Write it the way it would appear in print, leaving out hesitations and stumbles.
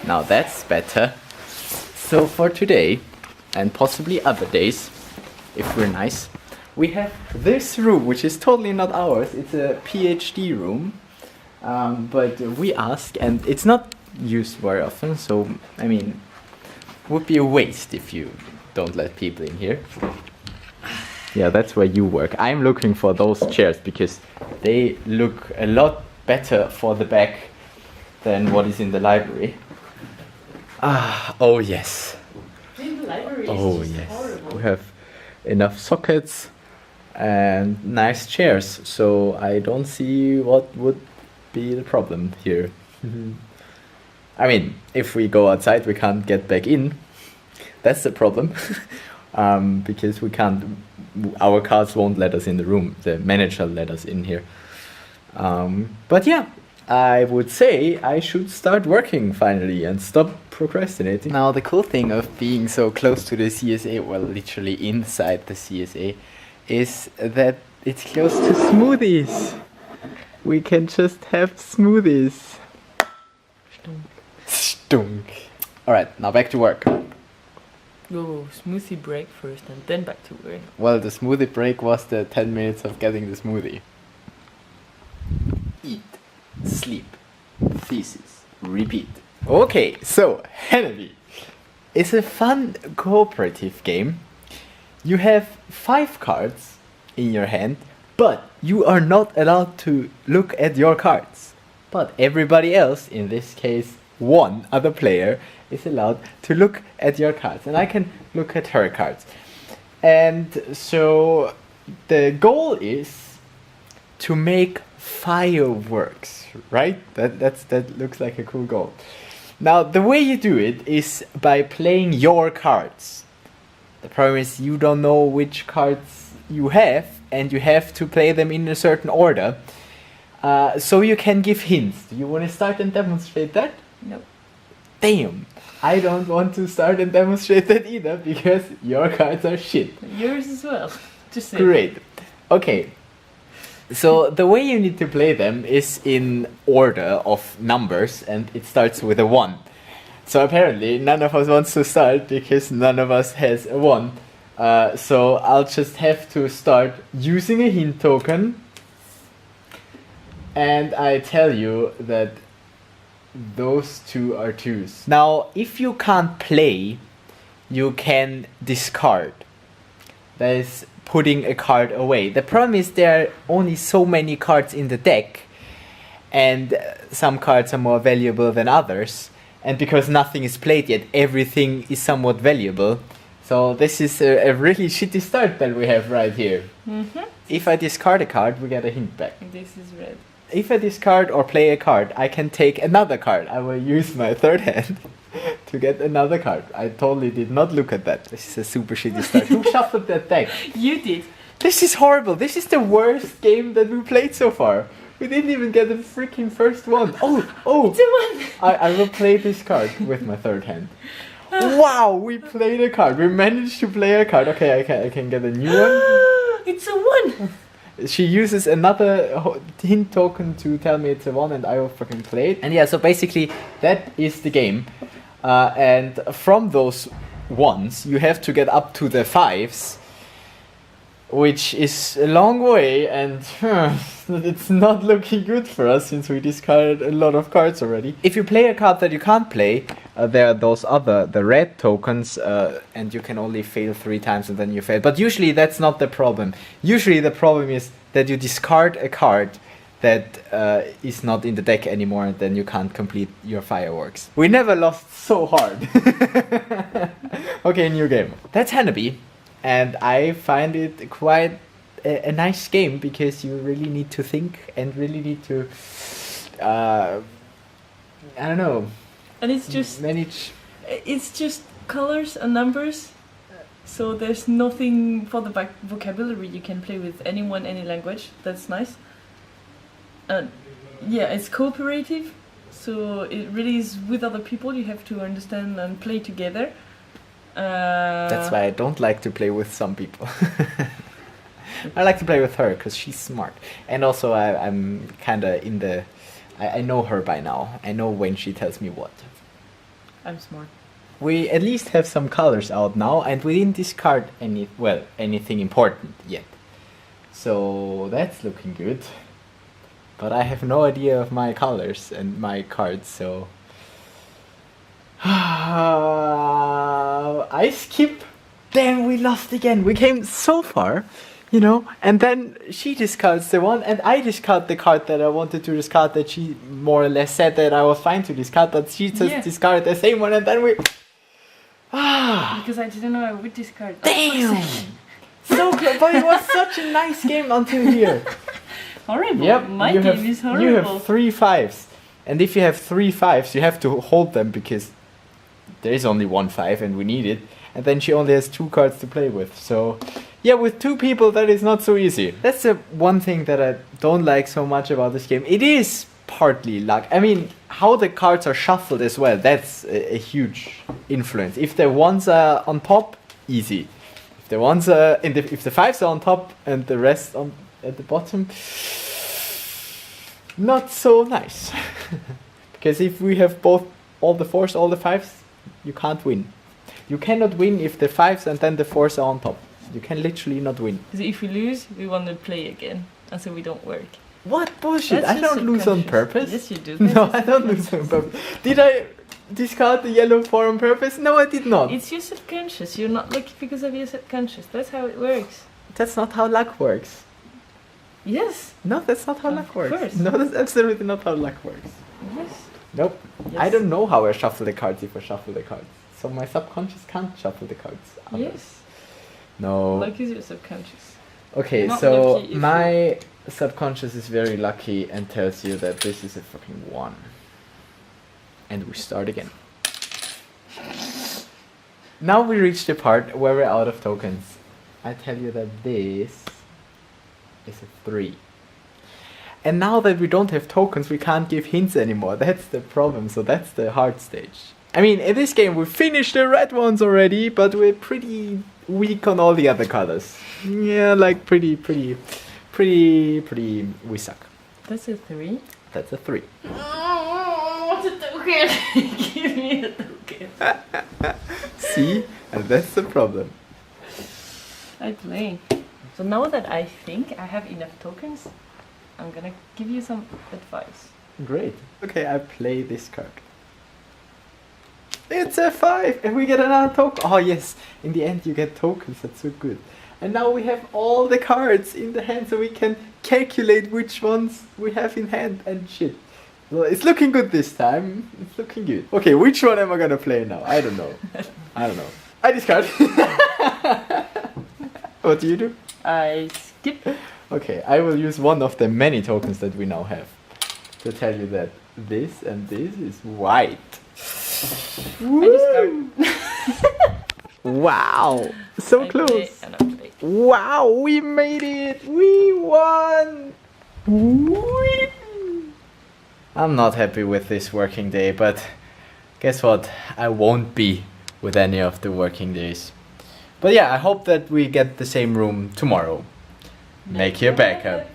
Now that's better. So for today, and possibly other days, if we're nice, we have this room, which is totally not ours. It's a PhD room, but we ask, and it's not used very often, so I mean, would be a waste if you don't let people in here. Yeah, that's where you work. I'm looking for those chairs because they look a lot better for the back than what is in the library. Oh yes. In the library Oh is just yes. horrible. We have enough sockets and nice chairs, so I don't see what would be the problem here. I mean, if we go outside, we can't get back in. That's the problem. Because we can't, our cards won't let us in the room. The manager let us in here. But yeah, I would say I should start working finally and stop procrastinating. Now, the cool thing of being so close to the CSA, well, literally inside the CSA, is that it's close to smoothies. We can just have smoothies. Stunk. Alright, now back to work. Go smoothie break first and then back to work. Well, the smoothie break was the 10 minutes of getting the smoothie. Eat, sleep, thesis, repeat. Okay, so Hanabi is a fun cooperative game. You have 5 cards in your hand, but you are not allowed to look at your cards. But everybody else, in this case one other player, is allowed to look at your cards, and I can look at her cards. And so the goal is to make fireworks, right? That looks like a cool goal. Now the way you do it is by playing your cards. The problem is you don't know which cards you have, and you have to play them in a certain order. So you can give hints. Do you want to start and demonstrate that? No. Damn, I don't want to start and demonstrate that either because your cards are shit. Yours as well. Just say. Great. Okay. So the way you need to play them is in order of numbers, and it starts with a 1. So apparently none of us wants to start because none of us has a 1. So I'll just have to start using a hint token, and I tell you that those 2 are 2s. Now, if you can't play, you can discard. That is putting a card away. The problem is there are only so many cards in the deck, and some cards are more valuable than others. And because nothing is played yet, everything is somewhat valuable. So this is a really shitty start that we have right here. If I discard a card, we get a hint back. This is red. If I discard or play a card, I can take another card. I will use my third hand to get another card. I totally did not look at that. This is a super shitty start. Who shuffled that deck? You did. This is horrible. This is the worst game that we played so far. We didn't even get the freaking first one. Oh! It's a 1. I will play this card with my third hand. Wow, we played a card. We managed to play a card. Okay, I can get a new one. It's a 1. She uses another hint token to tell me it's a 1, and I will fucking play it. And yeah, so basically that is the game. And from those 1s, you have to get up to the 5s, which is a long way, and it's not looking good for us since we discarded a lot of cards already. If you play a card that you can't play, there are those the red tokens, and you can only fail 3 times and then you fail. But usually that's not the problem. Usually the problem is that you discard a card that is not in the deck anymore, and then you can't complete your fireworks. We never lost so hard. Okay, new game. That's Hanabi. And I find it quite a nice game because you really need to think and really need to, I don't know. And it's just manage. It's just colors and numbers. So there's nothing for the vocabulary. You can play with anyone, any language. That's nice. And yeah, it's cooperative. So it really is with other people. You have to understand and play together. That's why I don't like to play with some people. I like to play with her because she's smart, and also I'm kind of in the I know her by now. I know when she tells me what. I'm smart. We at least have some colors out now, and we didn't discard anything important yet. So that's looking good. But I have no idea of my colors and my cards, so... I skip. Damn, we lost again. We came so far, you know, and then she discards the one, and I discard the card that I wanted to discard that she more or less said that I was fine to discard, but she just discarded the same one, and then we... Because I didn't know I would discard. Damn! So close, but it was such a nice game until here. Horrible. Yep, My game is horrible. You have 3 5s. And if you have 3 5s, you have to hold them because there is only 1 5 and we need it. And then she only has 2 cards to play with. So, yeah, with 2 people, that is not so easy. That's the one thing that I don't like so much about this game. It is partly luck. I mean, how the cards are shuffled as well, that's a huge influence. If the ones are on top, easy. If the ones are if the 5s are on top and the rest at the bottom, not so nice. Because if we have both all the 4s, all the 5s, you can't win. You cannot win if the 5s and then the 4s are on top. You can literally not win. Because if we lose, we want to play again, and so we don't work. What bullshit? That's I don't lose on subconscious. purpose. Yes, you do. No, I don't lose on purpose. Did I discard the yellow 4 on purpose? No, I did not. It's your subconscious. You're not lucky because of your subconscious. That's how it works. That's not how luck works. Yes. No, that's not how Of luck works. course. No, that's absolutely not how luck works. Yes. Nope. Yes. I don't know how I shuffle the cards if I shuffle the cards. So my subconscious can't shuffle the cards. Yes. No. Luck is your subconscious. Okay, You're not so lucky if my subconscious is very lucky and tells you that this is a fucking 1. And we start again. Now we reach the part where we're out of tokens. I tell you that this is a 3. And now that we don't have tokens, we can't give hints anymore. That's the problem, so that's the hard stage. I mean, in this game we finished the red ones already, but we're pretty weak on all the other colors. Yeah, like pretty, we suck. That's a 3. That's a 3. Oh, what's a token? Give me a token. See? And that's the problem. I play. So now that I think I have enough tokens, I'm gonna give you some advice. Great. Okay, I play this card. It's a 5! And we get another token. Oh yes, in the end you get tokens. That's so good. And now we have all the cards in the hand so we can calculate which ones we have in hand and shit. Well, it's looking good this time. It's looking good. Okay, which one am I gonna play now? I don't know. I discard. What do you do? I skip. Okay, I will use one of the many tokens that we now have to tell you that this and this is white. I discard. Wow, so I close. play and I play. Wow, we made it. We won. I'm not happy with this working day, but guess what? I won't be with any of the working days. But yeah, I hope that we get the same room tomorrow. Make your backup.